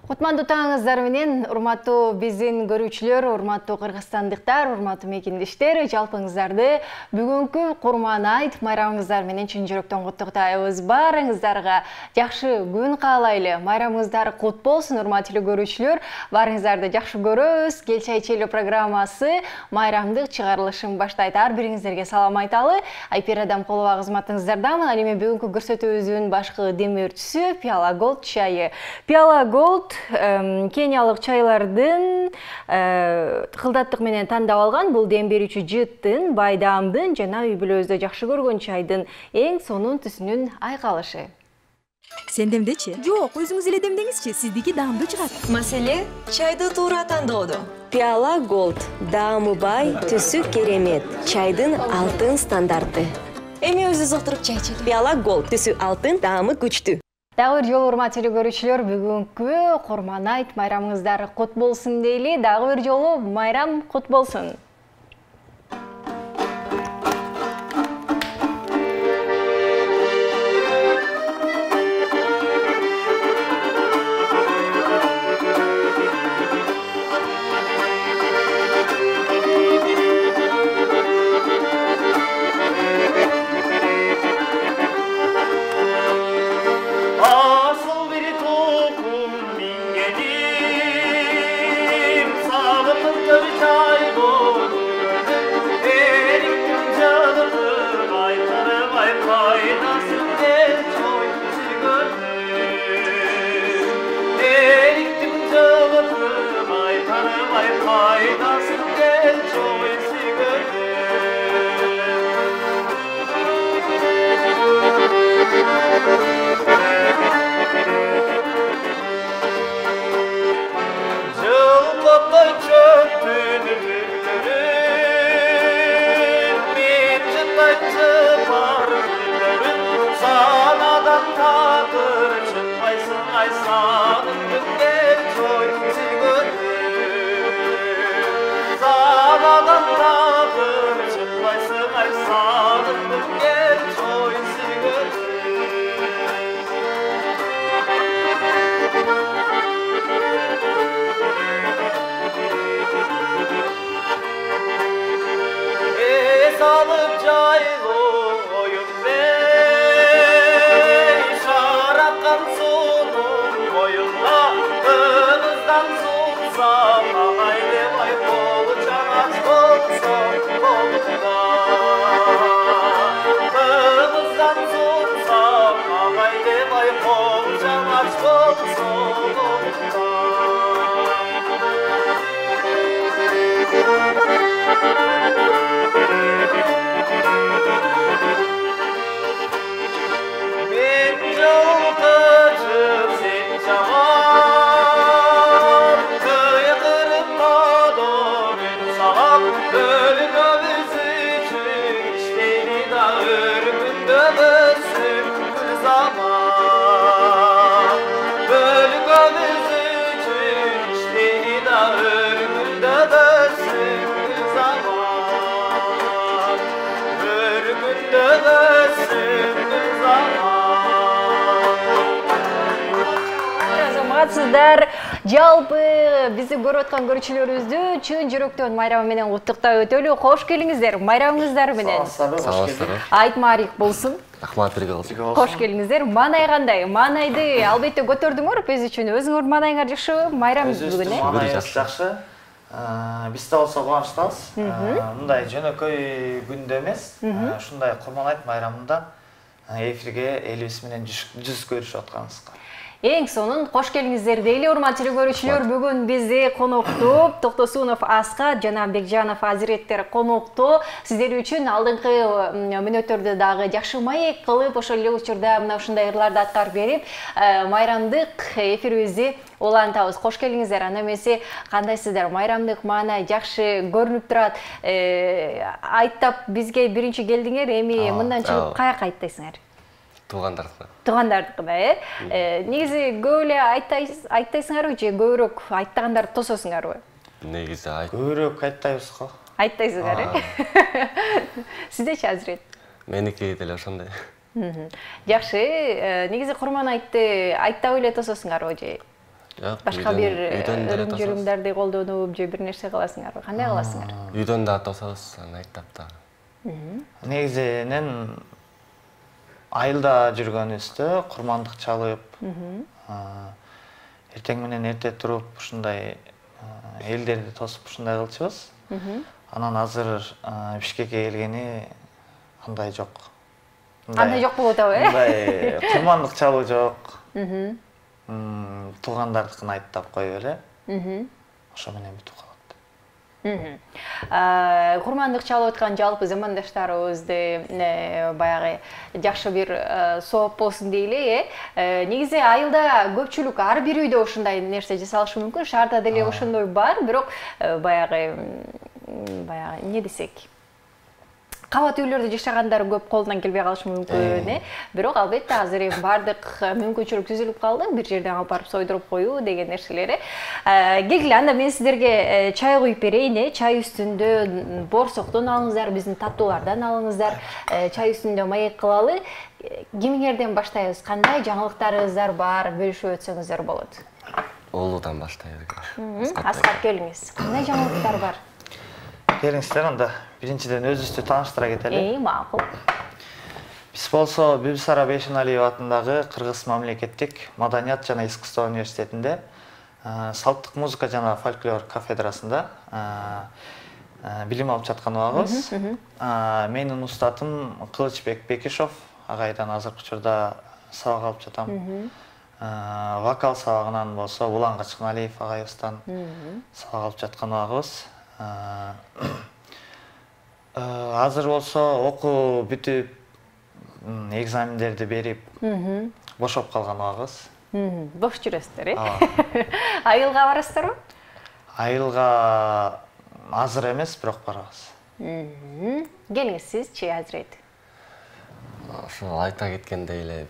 Кутмандуу таңыңыздар менен, урматтуу биздин көрүүчүлөр, урматтуу кыргызстандыктар, урматтуу мекендештер, жалпыңыздарды бүгүнкү Курман айт майрамыңыздар менен чын жүрөктөн куттуктайбыз. Баарыңыздарга жакшы күн каалайлы. Майрамыңыздар кут болсун, урматтуу көрүүчүлөр. Баарыңыздарды жакшы көрөбүз. Кел чай ичели программасы майрамдык чыгарылышын баштайт. Ар бириңиздерге салам айталы. Айпер Адамкулова кызматыңыздардамын. Ал эми бүгүнкү көрсөтүүбүздүн башкы демөөрчүсү Пиала Голд чайы. Пиала Голд кениялык чайлардын кылдаттык менен тандап алган. Бул дем берүүчү жыттын, байдамдын жана үй бүлөбүздө жакшы көргөн чайдын эң сонун түсүнүн айкалышы. Сен демдечи? Жок, өзүңүз эле демдеңизчи, сиздики даамдуу чыгат. Маселе чайды туура тандоодо. Пиала Голд, даамы бай, түсү керемет, чайдын алтын стандарты. Эми өзүбүз отуруп чай ичели. Пиала Голд, түсү алтын, даамы күчтүү. Дагы бир жолу урматтуу көрүүчүлөр, бүгүнкү Курман айт майрамыңыздар кут болсун дейли. Дагы бир жолу майрам кут болсун. Сіздер жалпы бізді көріп отқан көрүүчүлөрүбүздү чын жүрөктөн майрамы менен куттуктап өтөлү. Кош келиңиздер майрамыңыздар менен. Айт маарик болсун. Рахмат берге болсун. Кош келиңиздер. Маанай кандай? Маанайды албетте көтөрдүңөр биз үчүн. Өзүңөр маанайыңар жакшыбы? Майрам бүгүн э? Жакшы. Биз да болсо кубанычтабыз. Мындай жөнөкөй күндө эмес, ушундай Курман айт майрамында эфирге элибиз менен жүз көрүшүп атканыбызга. Эң сонун кош келиңиздер дейли, урматтуу көрүүчүлөр. Бүгүн бизде коноктуу Токтосунов Аскат жана Бекжанов Азиреттер коноктуу. Сиздер үчүн алдыңкы мүнөттөрдө дагы жакшы маек кылып, ошол эле учурда мына ушундай ырларды аткарып берип, майрамдык эфирибизди улантабыз. Кош келиңиздер. Анда эмесе кандайсыздар? Майрамдык маанай жакшы көрүнүп турат. Айттап бизге биринчи келдиңер, эми мындан чыгып каяка айттайсыңар? Туугандардыкына, негизи көп эле айттайсыңарбы же көбүрөөк айттагандарды тососуңарбы? Негизи көбүрөөк айттайбыз го. Айттайсыңар, Сиздечи Азирет? Меники деле ошондой. Жакшы, негизи Курман айтты айттап эле тососуңарбы же? Башка бир өрүм-жөрүмдөрдү колдонуп же бир нерсе кыласыңарбы? Кандай кыласыңар? Үйдөн да тособуз, айттап да. Негизинен айылда жүргөнүбүздө курмандык чалып, эртең менен эрте туруп ушундай элдерди тосуп ушундай кылчубуз. Анан азыр Бишкекке келгени андай жок. Андай жок болуп атабы, Мындай курмандык чалуу жок. Туугандардыкын айттап коюп эле. Ошо менен бүтүп калат. Курмандык чалып аткан жалпы замандаштарыбызды баягы жакшы бир сооп болсун дейли, негизи айылда көпчүлүк ар бир үйдө ушундай нерсе жасалышы мүмкүн. Шаарда деле ошондой бар, бирок баягы эмне десек, кабат үйлөрдө жашагандар көп колунан келбей калышы мүмкүн, бирок албетте азыр эми бардык мүмкүнчүлүк түзүлүп калды, бир жерден алып барып сойдуруп коюу деген нерселери. Келгиле, анда мен сиздерге чай куюп берейин, чай үстүндө борсоктон алыңыздар, биздин таттуулардан алыңыздар, чай үстүндө маек кылалы. Кимиңерден баштайбыз? Кандай жаңылыктарыңыздар бар, бөлүшүп өтсөңүздөр болот? Улуудан баштайлы. Аскар, келиңиз. Кандай жаңылыктар бар? Келиңиздер, анда биринчиден өзүбүздү тааныштыра кетели. Макул. Биз болсо Бибисара Бейшеналиева атындагы Кыргыз мамлекеттик Маданият жана искусство университетинде салттык музыка жана фольклор кафедрасында билим алып жаткан убагыбыз. Менин устатым Кылычбек Бекишов агайдан азыркы учурда сабак алып жатам. Вокал сабагынан болсо Улан Качкыналиев агайыбыздан сабак алып жаткан убагыбыз. Азыр болсо окуу бүтүп, экзамендерди берип, бошоп калган убагыбыз. Бош жүрөсүздөр, Айылга барасыздарбы? Айылга азыр эмес, бирок барабыз. Келиңиз, сизчи, Азирет? Ошо айта кеткендей эле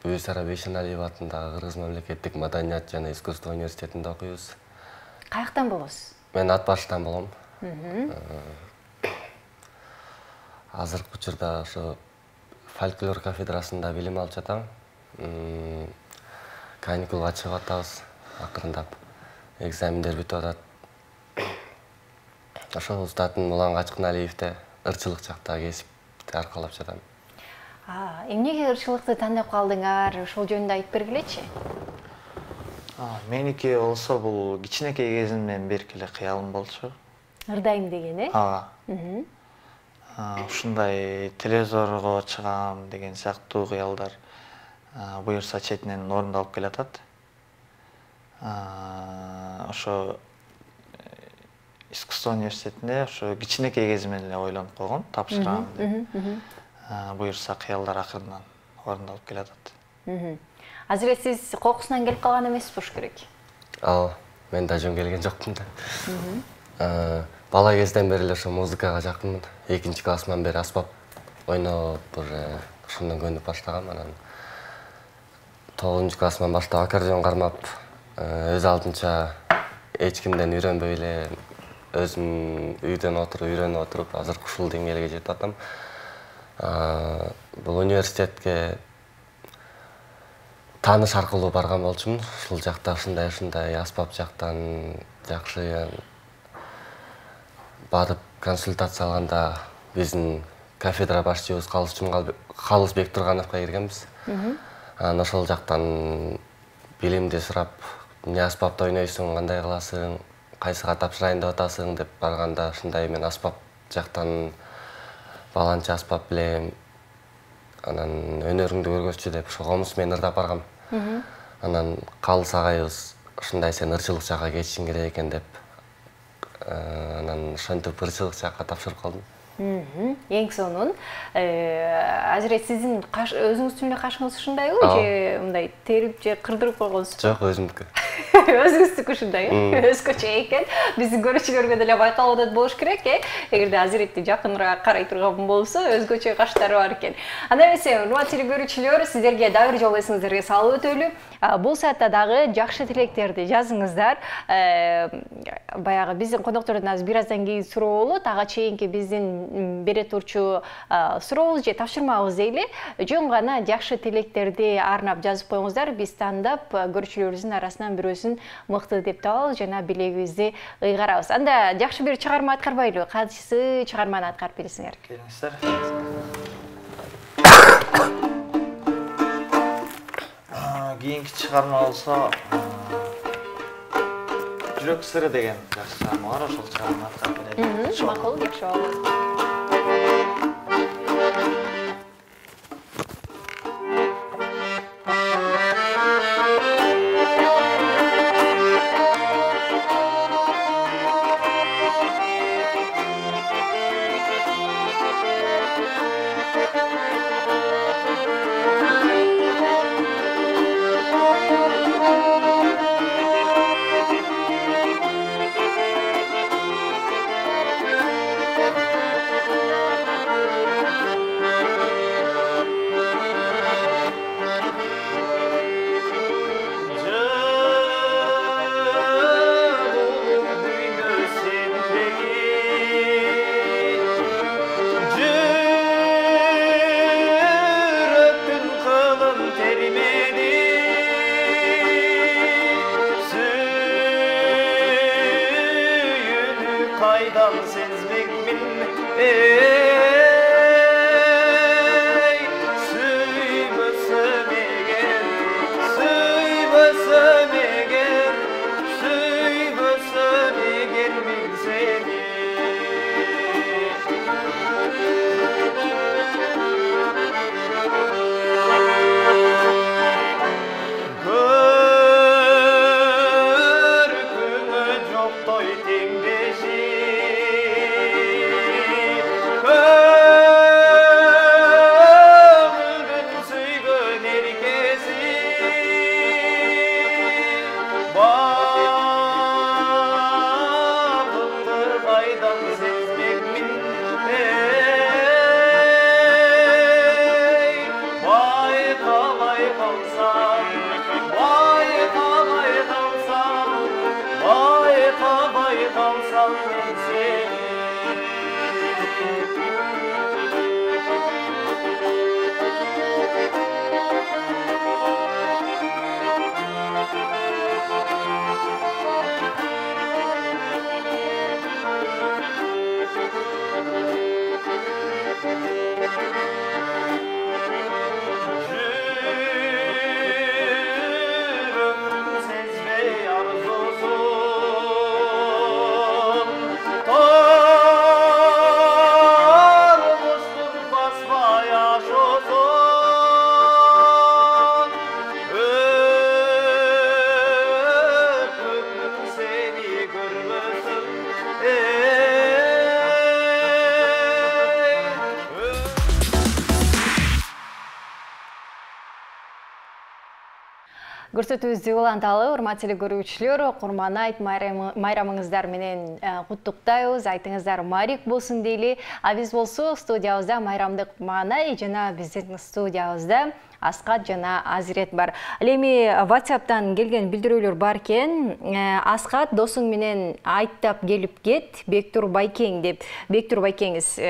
Бибисара Бейшеналиева атындагы Кыргыз мамлекеттик Маданият жана искусство университетинде окуйбуз. Каяктан болосуз? Мен Ат Баштан болом. Азыркы учурда ошо фольклор кафедрасында билим алып жатам. Каникулга чыгып атабыз, акырындап. Экзамендер бүтүп атат. Ошо устатым Улан Качкыналиевде ырчылык жакта кесипти аркалап жатам. Эмнеге ырчылыкты тандап калдыңар? Ошол жөнүндө айтып бергилечи. Меники болсо бул кичинекей кезимден берки эле кыялым болчу. Ырдайм деген, Ушундай телевизорго чыгам деген сыяктуу кыялдар буюрса четинен орундалып келатат. Ошо искусство университетинде ошо кичинекей кезимден эле ойлонуп койгом, тапшырам деп. Буюрса кыялдар акырынан орундалып келатат. Азыр сиз кокусунан келип калган эмессиз болуш керек. Мен да жөн келген жокмун да. Бала кезден бери эле ошо музыкага жакынмын. 2-классыман бери аспап ойноп, уже ошондон көнүп баштагам. Анан 9-классыман баштап аккордеон кармап, өз алдынча эч кимден үйрөнбөй эле өзүм үйдөн үйрөнүп отуруп, азыр ушул деңгээлге жетип атам. Бул университетке тааныш аркылуу барган болчумун. Ушул жакта ушундай аспап жактан жакшы барып консультация алганда биздин кафедра башчыбыз Калысбек Тургановго киргенбиз. Анан ошол жактан билимди сурап, эмне аспапта ойнойсуң, кандай кыласың, кайсыга тапшырайын деп атасың деп барганда ушундай мен аспап жактан баланча аспап билем. Анан өнөрүңдү көргөзчү деп ошо комуз менен ырдап баргам. Анан Калыс агайыбыз ушундай сен ырчылык жакка кетишиң керек экен деп анан ошентип ырчылык жакка тапшырып калдым. Эң сонун. Азирет, сиздин өзүңүздүн эле кашыңыз ушундайбы же мындай терип же кырдырып койгонсузбу? Жок, өзүмдүкү. Өзүңүздүкү ушундай, өзгөчө экен. Биздин көрүүчүлөргө деле байкалып атат болуш керек, эгерде Азиретти жакыныраак карай турган болсо, өзгөчө каштары бар экен. Анда эмесе, урматтуу телекөрүүчүлөр, сиздерге дагы бир жолу эсиңиздерге салып өтөлү. Бул саатта дагы жакшы тилектерди жазыңыздар. Баягы биздин коноктордон азыр бир аздан кийин суроо болот. Ага чейинки биздин бере турчу сурообуз же тапшырмабыз дейли. Жөн гана жакшы тилектерди арнап жазып коюңуздар. Биз тандап көрүүчүлөрүбүздүн арасынан бирөө жүрөсүн мыкты деп табалы жана билегибизди ыйгарабыз. Анда жакшы бир чыгарма аткарбайлыбы? Кайсы чыгарманы аткарып бересиңер? Келиңиздер. Кийинки чыгарма болсо жүрөк сыры деген жакшы чыгарма бар, ошол чыгарманы аткарып берейин. Макул, жакшы болот. Kaydan sezmekmin Süymesem eğer Süymesem eğer Süymesem eğer min seni Körküne joktoy tengdeşi Көрсөтүүбүздү уланталы, урматтуу көрүүчүлөр, Курман айт майрамыңыздар менен куттуктайбыз. Айтыңыздар марик болсун дейли. А биз болсо студиябызда майрамдык маанай жана биздин студиябызда Аскат жана Азирет бар. Эми WhatsApp'тан келген билдирүүлөр бар экен. Аскат досуң менен айттап келип кет, Бектур Байкең деп. Бектур Байкеңиз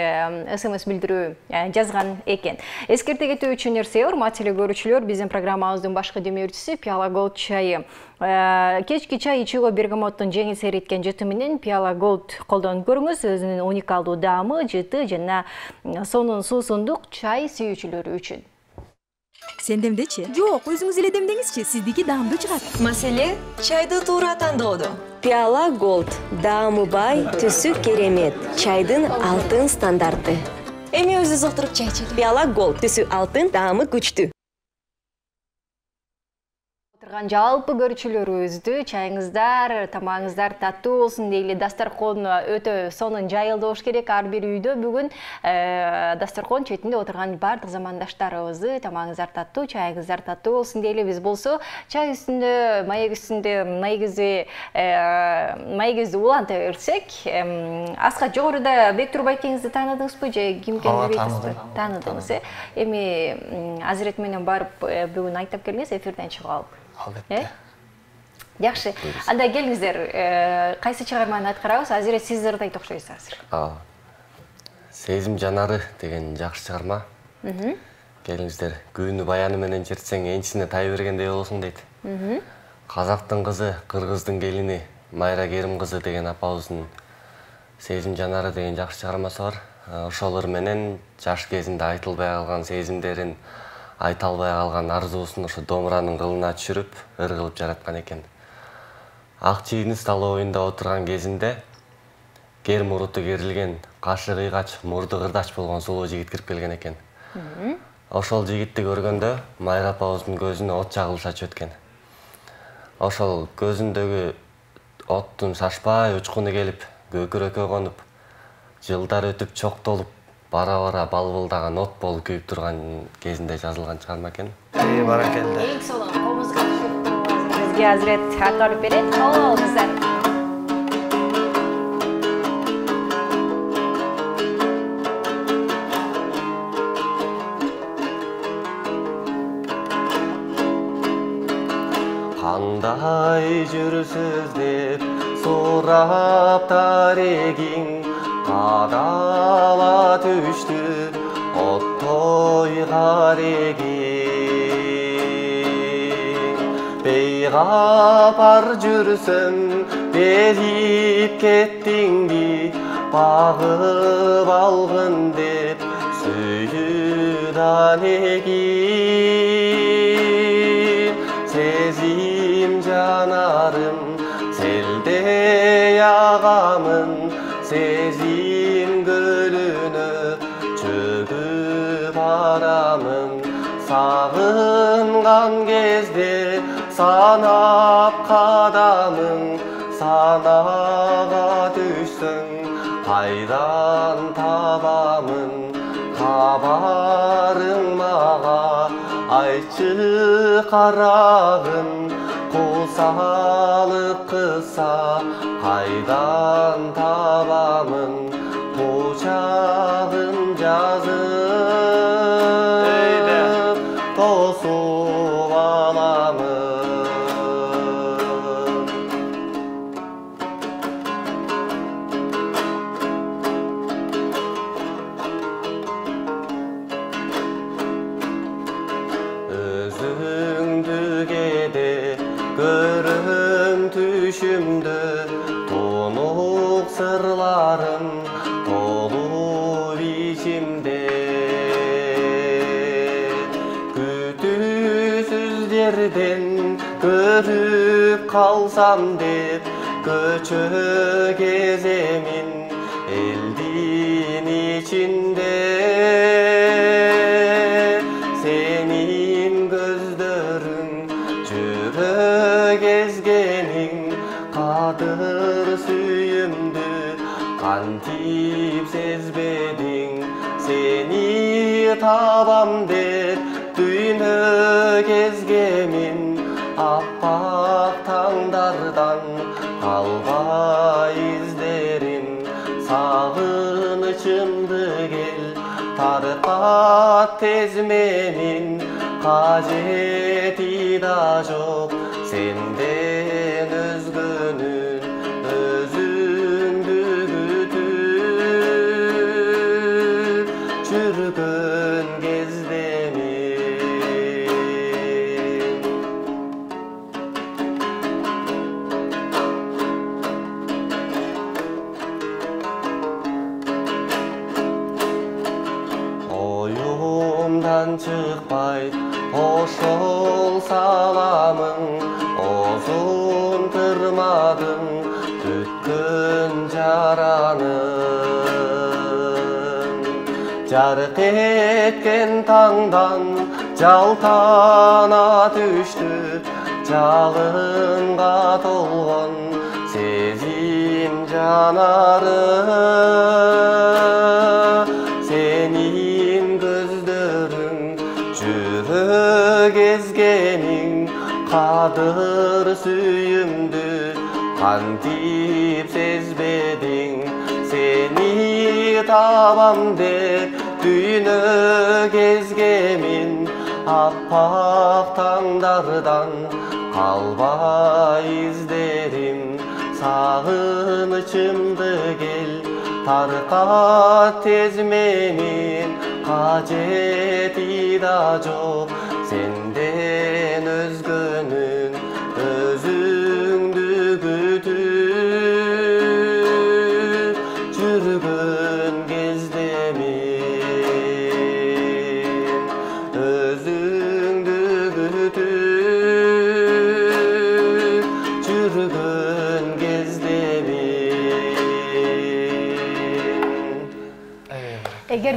SMS билдирүү жазган экен. Эскерте кетүү үчүн нерсе, урматтуу көрүүчүлөр, биздин программабыздын башкы демөөрчүсү Пиала Голд чайы. Кечки чай ичүүгө бергамоттун жеңил сейреткен жыты менен Пиала Голд колдонуп көрүңүз. Өзүнүн уникалдуу даамы, жыты жана сонун суусундук чай сүйүүчүлөрү үчүн. Сен демдечи? Жок, өзүңүз эле демдеңизчи, сиздики даамдуу чыгат. Маселе чайды туура тандоодо. Пиала Голд, даамы бай, түсү керемет, чайдын алтын стандарты. Эми өзүңүз отуруп чай ичели. Пиала Голд, түсү алтын, даамы күчтүү. Жалпы көрүүчүлөрүбүздү чайыңыздар, тамагыңыздар таттуу болсун дейли. Дастаркон өтө сонун жайылды болуш керек. Ар бир үйдө бүгүн дастаркон четинде отурган бардык замандаштарыбызды тамагыңыздар таттуу, чайыңыздар таттуу болсун дейли. Биз болсо чай үстүндө, маек үстүндө маегибизди уланта берсек, Аскат, жогоруда Бектур Байкеңизди тааныдыңызбы же ким экенин билесизби? Тааныдыңыз, Эми Азирет менен барып бүгүн айттап келиңиз, эфирден чыгып алып. Албетте. Жакшы. Анда келиңиздер, кайсы чыгарманы аткарабыз? Азирет, сиздерди айтып окшойсуз азыр. Сезим жанары деген жакшы чыгарма. Келиңиздер, күнү баяны менен чертсең, энчисине тай бергендей болосуң дейт. Қазақтың қызы, қырғыздың келіні, Майра Керім қызы деген апабыздың сезім жанары деген жақсы шығармасы бар. Ошолор менен жаш кезинде айтылбай калган сезимдерин, айта албай калган арзуусун ошо домуранын кылына түшүрүп, ыр кылып жараткан экен. Ак чийин столовыйында отурган кезинде кер муруту керилген, кашы кыйгач, мурду кырдач болгон сулуу жигит кирип келген экен. Ошол жигитти көргөндө Майра апабыздын көзүнө от жагылыш ачып өткөн. Ошол көзүндөгү оттун шашпай учкуну келип, көкүрөккө конуп, жылдар өтүп чоктолуп, бара-бара балбылдаган от болуп күйүп турган кезинде жазылган чыгарма экен. Баракелде. Эң сонун комузга түшүрүп туруңуз. Бизге Азирет аткарып берет. Кабыл алыңыздар. Кандай жүрсүз деп сурап тарегиң, кадала түштү оттой карегиң. Бейгапар жүрсөң безип кеттиңби, багып алгын деп сүйүдан эгин. Сезим жанарым селдей агамын, сезим көлүнө чөгүп барамын. Сагынган кезде санап кадамың, санага түшсөң кайдан табамын. Кабарың мага айтчы карагым, кусалык кылса кайдан табамын. Кучагын жазып тосуп аламын. Өзүңдү кээде көрөм түшүмдө, тунук сырларым толуу ичимде. Күтүүсүздерден көрүп калсам деп көчө кеземин элдин ичинде. Сенин көздөрүң жүрөк эзгениң, кадыр сүйүмдү кантип сезбедиң. Сени табам деп дүйнө кезгемин, аппак таңдардан калбай издерим. Сагынычымды кел таркат тез менин, кажети да жок сенден өзгөнүн. Өзүңдү күтүп жүргөн кездемин. Оюмдан чыкпайт ошол саламың, озун тырмадың бүткөн жаранын. Жарык эткен таңдан жалтана түштү, жалынга толгон сезим жанары. Сенин көздөрүң жүрөк эзгениң, кадыр сүйүмдү кантип сезбедиң. Сени табам деп дүйнө кезгемин, аппак таңдардан калбай издерим. Сагынычымды кел таркат тез менин, кажети да жок сенден өзгөнүн. Өзү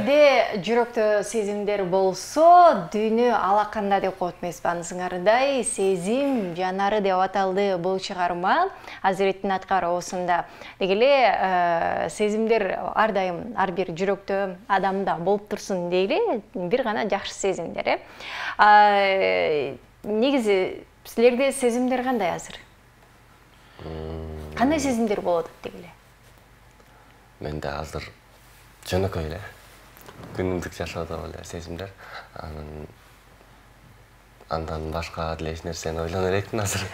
Кээде жүрөктө сезимдер болсо, дүйнө алаканда деп коет эмеспи, анысыңардай сезим жанары деп аталды бул чыгарма Азиреттин аткаруусунда. Деги эле сезимдер ар дайым ар бир жүрөктө адамда болуп турсун дейли, бир гана жакшы сезимдер, Негизи силерде сезимдер кандай азыр? Кандай сезимдер болот деги эле? Менде азыр жөнөкөй эле күнүмдүк жашоодо эле сезимдер. Андан башка деле эч нерсени ойлоно элекмин азыр.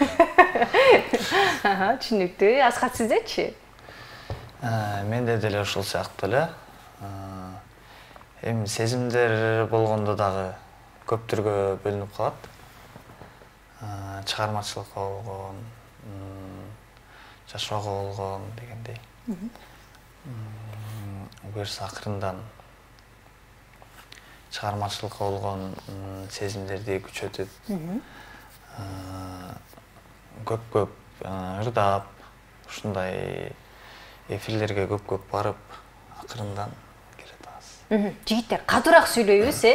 Түшүнүктүү. Асхат, сиздечи? Менде деле ушул сыяктуу эле. Эми сезимдер болгондо дагы көп түргө бөлүнүп калат. Чыгармачылыкка болгон, жашоого болгон дегендей. Буюрса акырындан чыгармачылыкка болгон сезимдерди күчөтүп, көп ырдап, ушундай эфирлерге көп барып, акырындан келет атабыз. Жигиттер, катуураак сүйлөйбүз,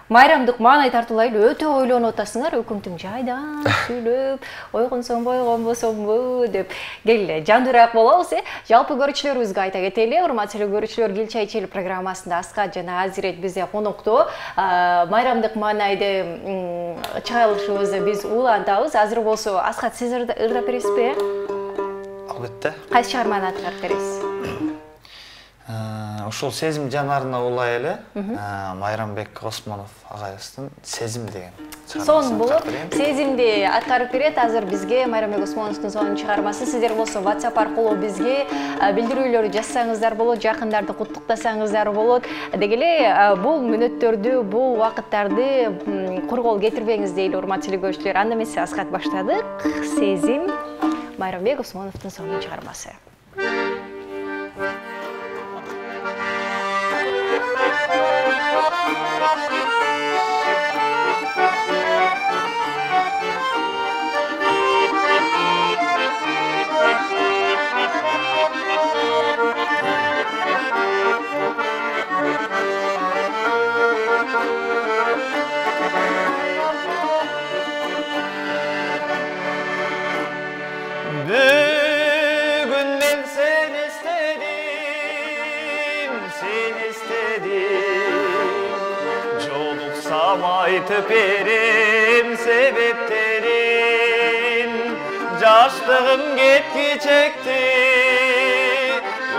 Майрамдык маанай тартуулайлы өтө ойлонуп атасыңар, өкүмтүм жайдан сүйлөп, ойгонсоң бойгонбосоңбу деп. Келе, жандуураак болобуз, Жалпы көрүүчүлөрүбүзгө айта кетели, урматтуу көрүүчүлөр, Кел чай ичели программасында Асхат жана Азирет бизде коноктоо. Майрамдык маанайды чыгарылышыбызды биз улантабыз. Азыр болсо, Асхат, сиз ырдап бересизби? Албетте. Кайсы чыгарманы аткарып бересиз? Ушул сезим жанарына улай эле Майрамбек Осмонов агайыбыздын «Сезим» деген Сон болуп, сезимди аткарып берет. Азыр бизге Майрамбек Осмоновдун сонун чыгармасы. Сиздер болсо WhatsApp аркылуу бизге билдирүүлөрдү жазсаңыздар болот, жакындарды куттуктасаңыздар болот. Деги эле бул мүнөттөрдү, бул убакыттарды кургол кетирбеңиз дейли, урматтуу көрүүчүлөр. Анда эмесе Асхат баштадык. Сезим, Майрамбек Осмоновдун сонун чыгармасы. Bugün ben seni istedim, Joluksam aytıp berim sebeplerin, Yaşlığım getki çekti,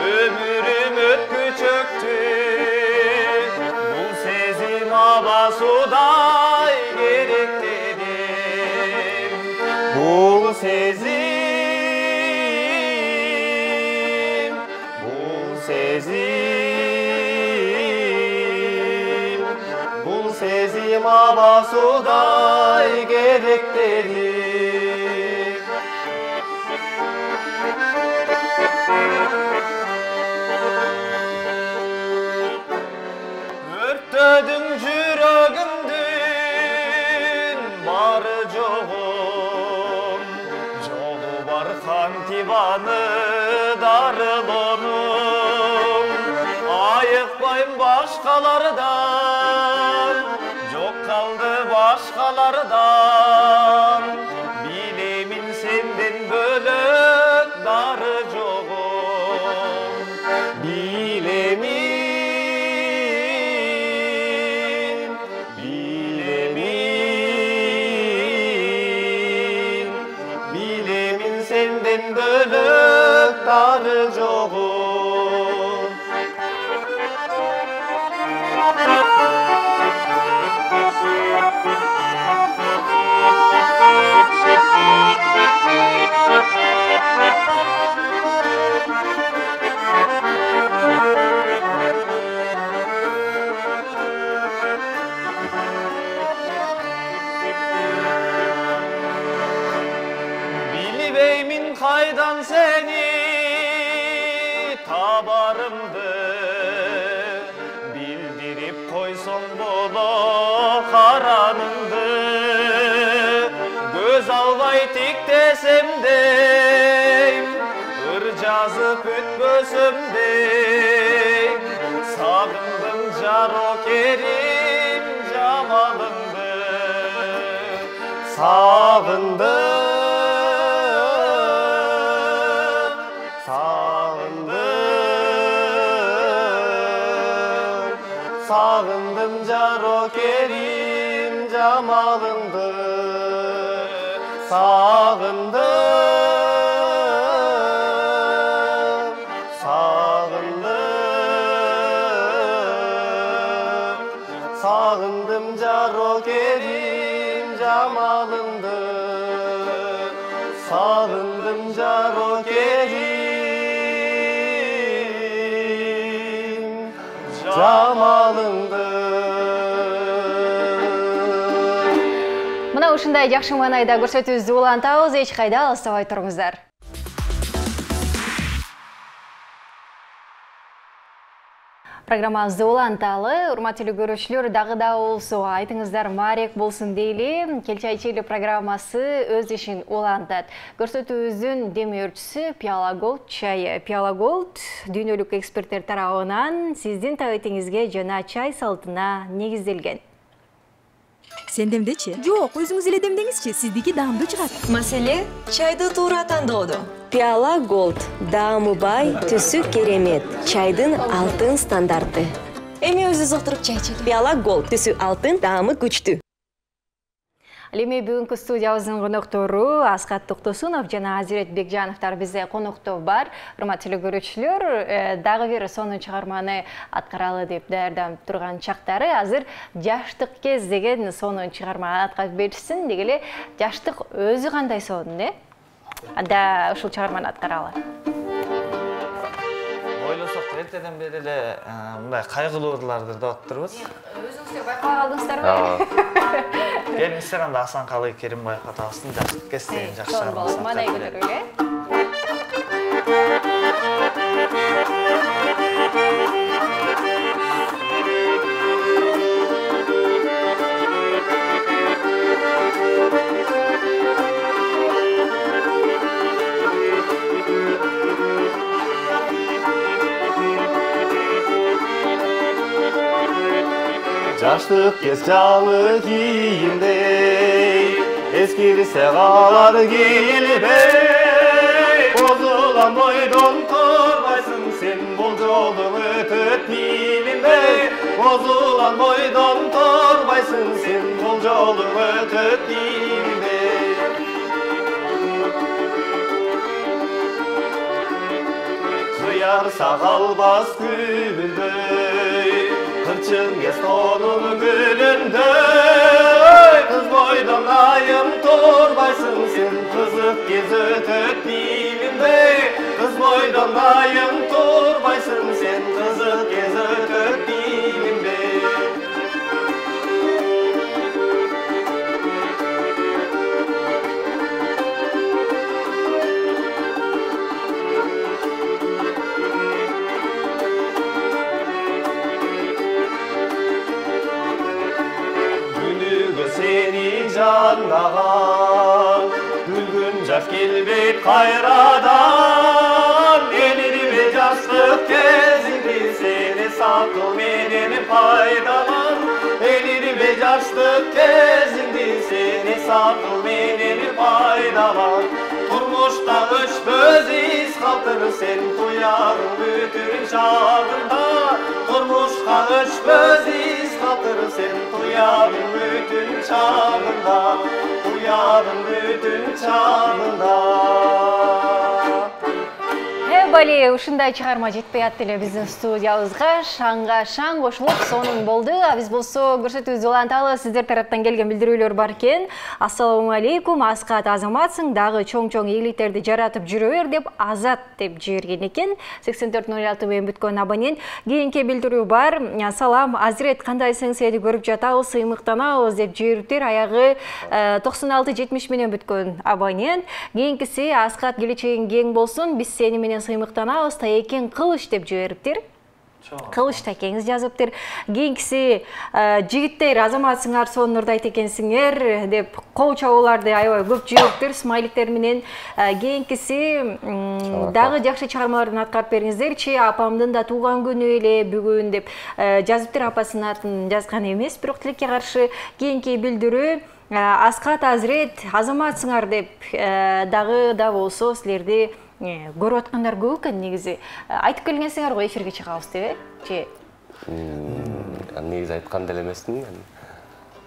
ömürüm ötkü çöktü, Bu sezim abasuday gerek dedim, Bu sezim Sezim abasuday gerek dedim. Örtdün jürögümdün barı joğum, Jolu bar kantibanı darılonum, Ayıkbayım başkalardan, kaldı başkalardan, bilemin senden bölük darı joğum, bilemin senden bölük darı joğum. Bilbeymin kaydan seni tabarımdı, bildirip koyson bolo karanındı, göz alvay tik desem de, ır жазıp ütbösüm de, sagındım жaro керим жамалыңды сағындым Sağındım jaro kerim jamalыңды sağındım sağındım jaro kerim jamalыңды sağındım jaro kerim jamalыңды. Мына ушундай жакшы маанайда көрсөтүүбүздү улантабыз, эч кайда алыстабай туруңуздар. Программабызды уланталы, урматтуу көрүүчүлөр, дагы да болсо айтыңыздар маарек болсун дейли. Келчай чейли программасы өз ишин улантат. Көрсөтүүбүздүн демөөрчүсү Пиала Голд чайы. Пиала Голд дүйнөлүк эксперттер тарабынан сиздин табетиңизге жана чай салтына негизделген. Сен демдечи? Жок, өзүңүз эле демдеңизчи, сиздики даамдуу чыгат. Маселе чайды туура тандоодо. Пиала Голд даамы бай, түсү керемет, чайдын алтын стандарты. Эми өзү отуруп чай ичели. Пиала Голд түсү алтын, даамы күчтүү. Эми бүгүнкү студиябыздын коноктору Аскат Токтосунов жана Азирет Бекжановдор бизде конокто бар. Урматтуу көрүүчүлөр, дагы бир сонун чыгарманы аткаралы деп даярданып турган чактары. Азыр жаштык кез деген сонун чыгарма аткарып беришсин. Деги эле жаштык өзү кандай сонун, Анда ушул чыгарманы аткаралы. Ойлосок эртеден бери эле мындай кайгылуу ырларды да отурбуз. Өзүңүздөр байкап алдыңыздарбы? Келиңиздер анда Асанкалы Керимбаев атабыздын жаштык кез деген жакшы чыгармасы. Мана көрөлү. Жаштык кез жаңы кийимдей, эскирсе калар келбей. Бозулган бойдон турбайсың сен, бул жолдун өтөт билинбей. Бозулган бойдон турбайсың сен, бул жолдун өтөт билинбей. Кыярса калбас күбүлдөй, Kırçın gez tonun gülünde, kız boydan ayım turbaysın sen, kızık gez ötök dilinde. Kız boydan ayım turbaysın sen, kızık gez ötök dilinde. Canlagan, gülgün jaf kelbeyt kayradan. Elini jastыk kezingdi seni sakıl menen paydalan. Elini jastыk kezingdi seni sakıl menen paydalan. Turmuşta üç böz iz kaltır sen, tuyarın bütün çağında. Turmuşta üç böz iz kaltır sen, tuyarın bütün çağında. Tuyarın bütün çağında. Бали, ушундай чыгарма жетпей атты эле биздин студиябызга. Шаңга шаң кошулуп сонун болду. Биз болсо көрсөтүүбүздү уланталы, сиздер тараптан келген билдирүүлөр бар экен. Ассаламу алейкум, Аскат азаматсың, дагы чоң-чоң ийгиликтерди жаратып жүрө бер деп Азат деп жиберген экен. 8406 менен бүткөн абонент. Кийинки билдирүү бар. Салам, Азирет, кандайсың? Сени көрүп жатабыз, сыймыктанабыз деп жибериптир. Аягы 9670 менен бүткөн абонент. Кийинкиси Аскат, келечегиң кең болсун. Биз сени менен сыймыктанабыз, таекең кылыш деп жибериптир. Кылыч такеңиз жазыптыр. Кийинкиси жигиттер азаматсыңар сонурда айт экенсиңер деп кол чабууларды аябай көп жибиптир смайликтер менен. Кийинкиси дагы жакшы чыгармаларды аткарып бериңиздерчи. Апамдын да туулган күнү эле бүгүн деп жазыптыр. Апасынын атын жазган эмес, бирок тилекке каршы. Кийинки билдирүү Аскат Азрет азаматсыңар деп дагы да болсо силерди көрүп аткандар көп экен негизи. Айтып келгенсиңер го эфирге чыгабыз деп, же? Негизи айткан деле эмесмин.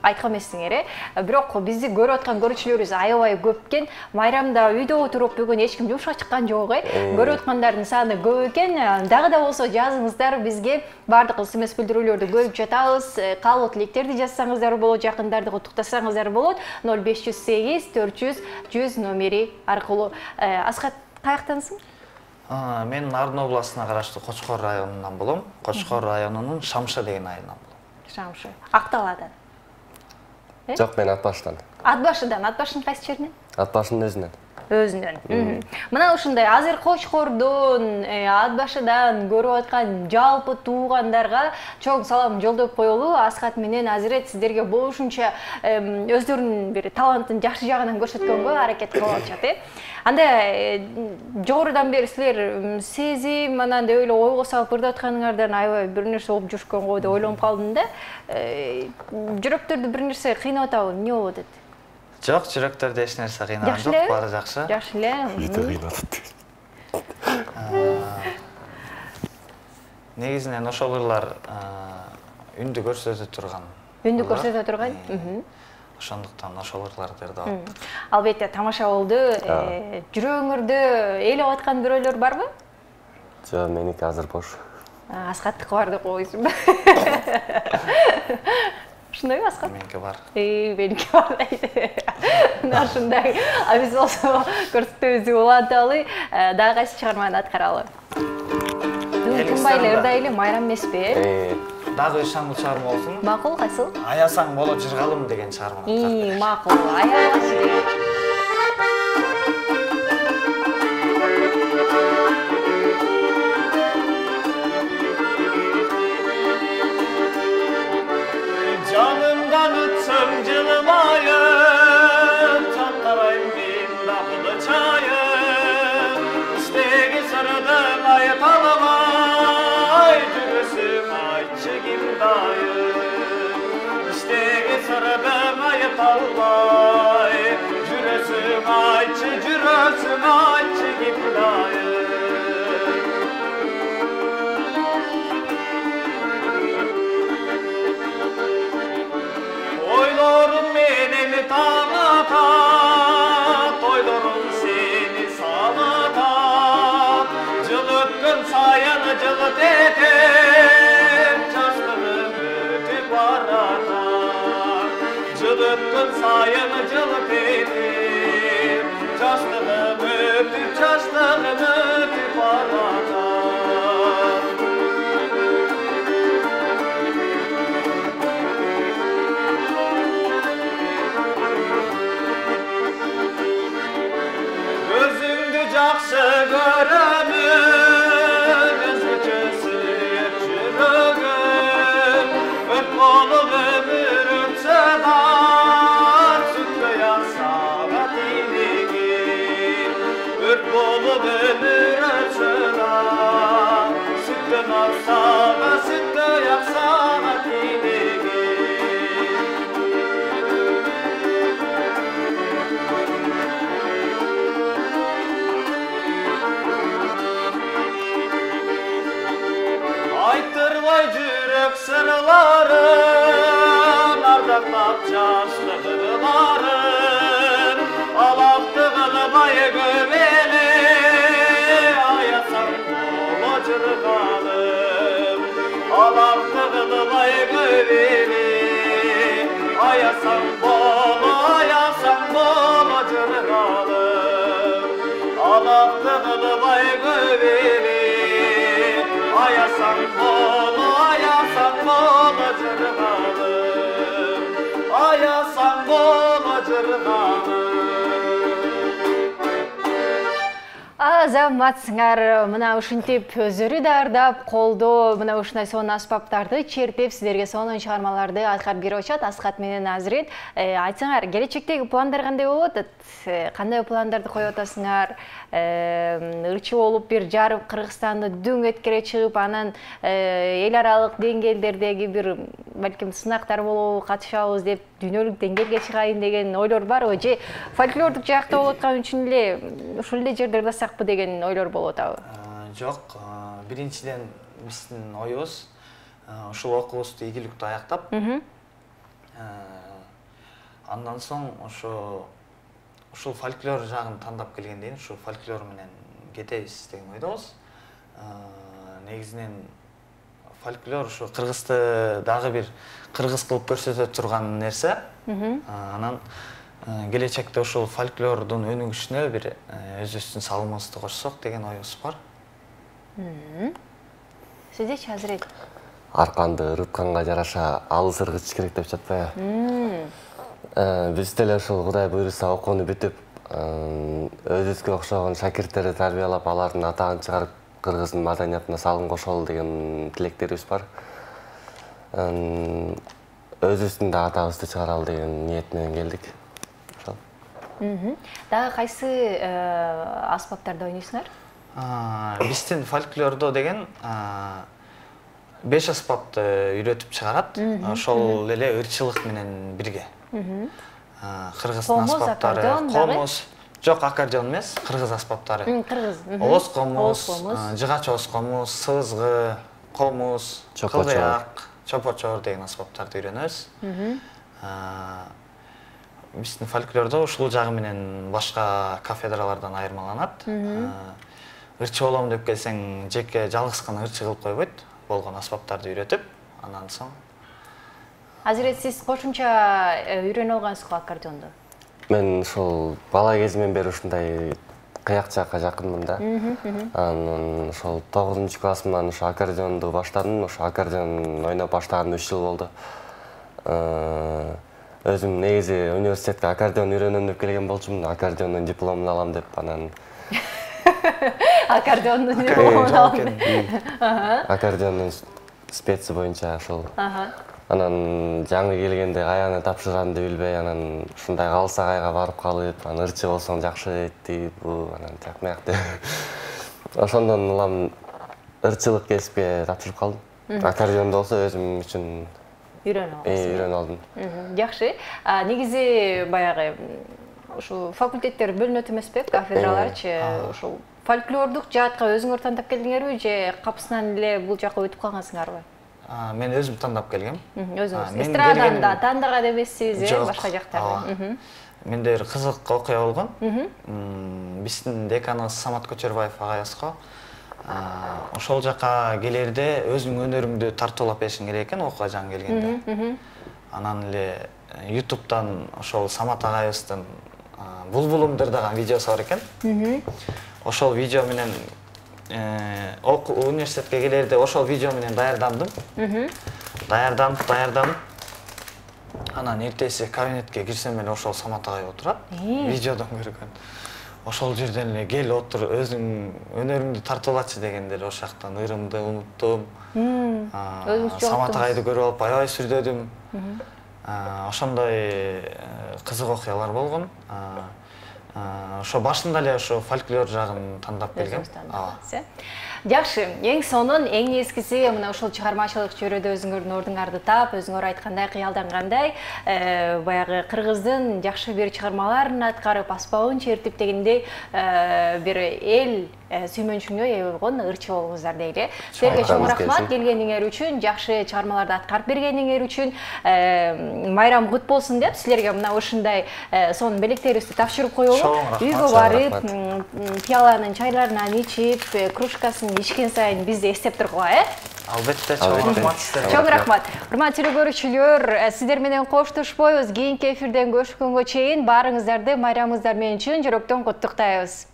Айткан эмессиңер, бирок бизди көрүп аткан көрүүчүлөрүбүз аябай көп экен. Майрамда үйдө отуруп бүгүн эч ким жумушка чыккан жок, көрүп аткандардын саны көп экен. Дагы да болсо жазыңыздар бизге. Бардык СМС билдирүүлөрдү көрүп жатабыз. Каалоо тилектерди жазсаңыздар болот, жакындарды куттуктасаңыздар болот. 0508 400 100 номери аркылуу. Аскат, каяктансың? Мен Нарын областына караштуу Кочкор районунан болом. Кочкор районунун Шамшы деген айынан болом. Шамшы. Акталадан. Жок, мен Атбашыдан. Атбашыдан. Атбашынын кайсы жеринен? Атбашынын Өзүнөн. Мына ушундай азыр Кочкордон, Атбашыдан көрүп аткан жалпы туугандарга чоң салам жолдоп коелу. Аскат менен Азирет сиздерге болушунча өздөрүнүн бир талантын жакшы жагынан көрсөткөнгө аракет кылып атышат, Анда жогорудан бери силер сезим анандай эле ойго салып ырдап атканыңардан аябай бир нерсе болуп жүрүшкөн го деп ойлонуп калдым да. Жүрөктөрдү бир нерсе кыйнап атабы, эмне болот эт? Жок, жүрөктөрдү эч нерсе кыйнаган жок, баары жакшы. Жакшы эле. Үйдө кыйнатат. Негизинен ошол ырлар үндү көрсөтө турган. Үндү көрсөтө турган? Ошондуктан ошол ырларды ырдап. Албетте тамаша болду. Жүрөгүңөрдө ээлеп аткан бирөөлөр барбы? Жок, меники азыр бош. Аскаттыкы бар деп койсуң. Ушундай Аскат? Меники бар. Меники бар дейт. Мына ушундай. Биз болсо көрсөтүүбүздү уланталы, дагы кайсы чыгарманы аткаралы? Күнбай эле ырдай эле майрам эмеспи? Дагы ишандуу чыгарма болсун. Макул, кайсыл? Аясаң болот жыргалым деген чыгарма. Макул. Аябай. Canımdan uçsam cılmayım, çatlarayım bin lafını çayım. İstegi sırdım ayıp alamay, cürüsüm ayçı kim dayım. İstegi sırdım ayıp almay, cürüsüm ayçı kim dayım. Toylarım menemi tanata, toylarım seni sanata. Cılıkkın sayanı cılıt etem, çaşlığım ötüp arata. Cılıkkın sayanı cılıt etem, çaşlığım ötüp arata. Жақсы көрөмүн, өзгөчө сүйөт жүрөгүм. Өрт болуп өмүр өтсө да, сүттөй аксага тилегим. Өрт болуп өмүр өтсө да, сүттөй аксага тилегим. Aytırmay жүрөк сырларын, ардактап жаштыгыларын. Алапты кылбай көп эле, аясаң боло жыргалым. Алапты кылбай көп эле, аясаң боло жыргалым. Алапты кылбай көп эле, Ayasan bolo jırgalım. Ayasan bolo jırgalım. азаматсыңар, мына ушинтип өзүрү дардап, колдо мына ушундай сонун аспаптарды чертип, силерге сонун чыгармаларды аткарып берип атышат. Асхат менен Азирет, айтсаңар, келечектеги пландар кандай болуп атат? Кандай пландарды коюп атасыңар? Ырчы болуп бир жарып Кыргызстанды дүң эткере чыгып, анан эл аралык деңгээлдердеги бир балким сынактар болобу, катышабыз деп дүйнөлүк деңгээлге чыгайын деген ойлор барбы? Же фольклордук жакта болуп аткан үчүн эле ушул эле жерде ырдасакпы деген ойлор болуп атабы? Жок, биринчиден биздин оюбуз ушул окуубузду ийгиликтүү аяктап, андан соң ушул фольклор жагын тандап келгенден кийин ушул фольклор менен кетебиз деген ойдобуз. Негизинен фольклор ушу Кыргызды дагы бир кыргыз кылып көрсөтө турган нерсе. Анан келечекте ушул фольклордун өнүгүшүнө бир өзүбүздүн салымыбызды кошсок деген оюбуз бар. Сиздечи Азирет? Арканды ырытканга жараша алыс ыргытыш керек деп жатпайбы? Биз деле ушул Кудай буйруса окууну бүтүп, өзүбүзгө окшогон шакирттерди тарбиялап, алардын атагын чыгарып, Кыргыздын маданиятына салым кошолу деген тилектерибиз бар. Өзүбүздүн да атабызды чыгаралы деген ниет менен келдик. Дагы кайсы аспаптарды ойнойсуңар? Биздин фольклордо деген 5 аспапты үйрөтүп чыгарат. Ошол эле ырчылык менен бирге. Кыргыздын аспаптары, комуз, жок, аккордеон эмес, кыргыз аспаптары. Кыргыз. Оос комуз, жыгач оос комуз, сызгы, комуз, кылдыяк, чопочор деген аспаптарды үйрөнөбүз. Биздин фольклордо ушул жагы менен башка кафедралардан айырмаланат. Ырчы болом деп келсең, жеке жалгыз гана ырчы кылып койбойт, болгон аспаптарды үйрөтүп, андан соң. Азирет, сиз кошумча үйрөнүп алгансызбы аккордеонду? Мен ушул бала кезимден бери ушундай кыякчакка жакынмын да. Анан ошол 9-классымдан ушу аккордеонду баштадым. Ошо аккордеон ойноп баштаганыма 3 жыл болду. Өзүм негизи университетке аккордеон үйрөнөм деп келген болчумун. Аккордеондун дипломун алам деп, анан аккордеондун дипломун алам. Аккордеондун специ боюнча ошол. Анан жаңы келгенде каяны тапшырганымды билбей, анан ушундай калса кайга барып калып, анан ырчы болсоң жакшы эти бу, анан тияк-мияк деп. Ошондон улам ырчылык кесипке тапшырып калдым. Аккордеондо болсо өзүм үчүн үйрөнүп алдым. Жакшы. Негизи баягы ушу факультеттер бөлүнөт эмеспи, кафедраларчы? Ушул фольклордук жаатка өзүңөр тандап келдиңерби же капысынан эле бул жака өтүп калгансыңарбы? Мен өзүм тандап келгем. Өзүңүз эстрадан да тандаган эмессиз, башка жактарда. Менде бир кызык окуя болгон. Биздин деканыбыз Самат Көчөрбаев агайыбыз го. Ошол жака келерде өзүң өнөрүңдү тартуулап беришиң керек экен окууга жаңы келгенде. Анан эле YouTube'дан ошол Самат агайыбыздын Булбулумдур деген видеосу бар экен. Ошол видео менен университетке келерде ошол видео менен даярдандым. Даярданып. Анан эртеси кабинетке кирсем эле ошол Самат агай отурат. Видеодон көргөн. Ошол жерден эле кел отур, өзүң өнөрүңдү тартуулачы дегенде эле ошол жактан ырымды унуттум. Самат агайды көрүп алып аябай сүрдөдүм. Ошондой кызык окуялар болгон. Ошо башында эле ошо фольклор жагын тандап келгем. Жакшы, эң сонун, эң эскиси мына ушул чыгармачылык чөйрөдө өзүңөрдүн ордуңарды таап, өзүңөр айткандай, кыялдангандай, баягы кыргыздын жакшы бир чыгармаларын аткарып, аспабын чертип дегендей бир эл сүймөнчүнгө ээ болгон ырчы болуңуздар дейли. Силерге чоң рахмат келгениңер үчүн, жакшы чыгармаларды аткарып бергениңер үчүн. Майрам кут болсун деп силерге мына ушундай сонун белектерибизди тапшырып коелу. Үйгө барып, пияланын чайларынан ичип, кружкасын ичкен сайын бизди эстеп тургула, Албетте, чоң рахмат сиздерге. Чоң рахмат. Урматтуу көрүүчүлөр, сиздер менен коштошпойбуз. Кийинки эфирден көрүшкөнгө чейин баарыңыздарды майрамыңыздар менен чын жүрөктөн куттуктайбыз.